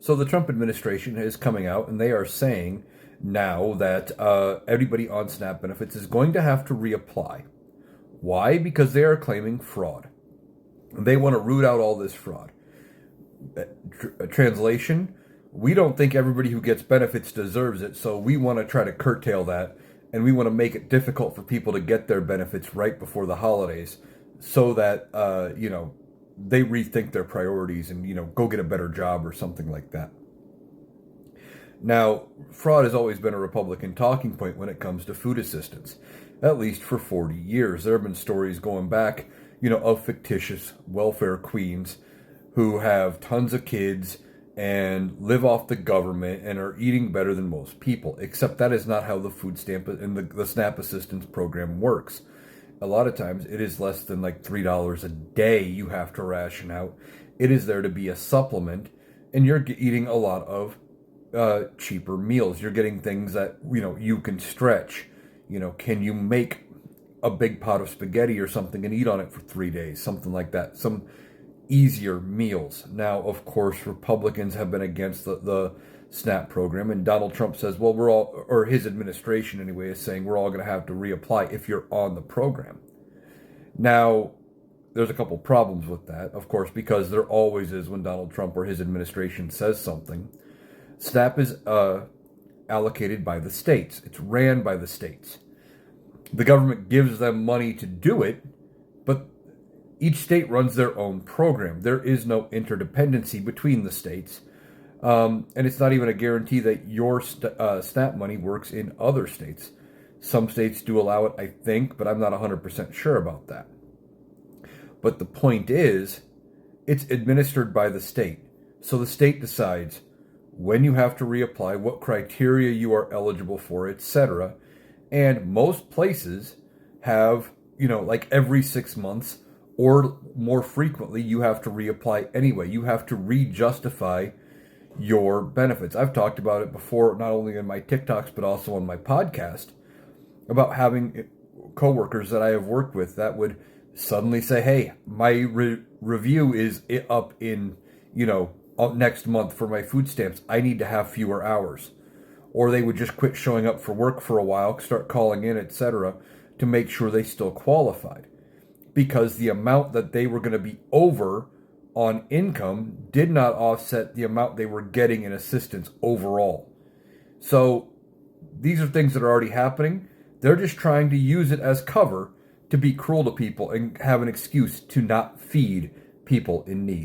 So the Trump administration is coming out and they are saying now that everybody on SNAP benefits is going to have to reapply. Why? Because they are claiming fraud. They want to root out all this fraud. Translation, we don't think everybody who gets benefits deserves it, so we want to try to curtail that, and we want to make it difficult for people to get their benefits right before the holidays so that, they rethink their priorities and, go get a better job or something like that. Now, fraud has always been a Republican talking point when it comes to food assistance, at least for 40 years. There have been stories going back, of fictitious welfare queens who have tons of kids and live off the government and are eating better than most people, except that is not how the food stamp and the SNAP assistance program works. A lot of times it is less than like $3 a day you have to ration out. It is there to be a supplement, and you're eating a lot of cheaper meals. You're getting things that, you can stretch. Can you make a big pot of spaghetti or something and eat on it for 3 days? Something like that. Some easier meals. Now, of course, Republicans have been against the SNAP program, and Donald Trump says, well, we're all, or his administration anyway, is saying we're all going to have to reapply if you're on the program. Now, there's a couple problems with that, of course, because there always is when Donald Trump or his administration says something. SNAP is allocated by the states. It's ran by the states. The government gives them money to do it, but each state runs their own program. There is no interdependency between the states. And it's not even a guarantee that your SNAP money works in other states. Some states do allow it, I think, but I'm not 100% sure about that. But the point is, it's administered by the state. So the state decides when you have to reapply, what criteria you are eligible for, etc. And most places have, like every 6 months or more frequently, you have to reapply anyway. You have to re-justify your benefits. I've talked about it before, not only in my TikToks, but also on my podcast, about having coworkers that I have worked with that would suddenly say, hey, my review is up in, next month for my food stamps. I need to have fewer hours. Or they would just quit showing up for work for a while, start calling in, etc., to make sure they still qualified. Because the amount that they were going to be over on income did not offset the amount they were getting in assistance overall. So these are things that are already happening. They're just trying to use it as cover to be cruel to people and have an excuse to not feed people in need.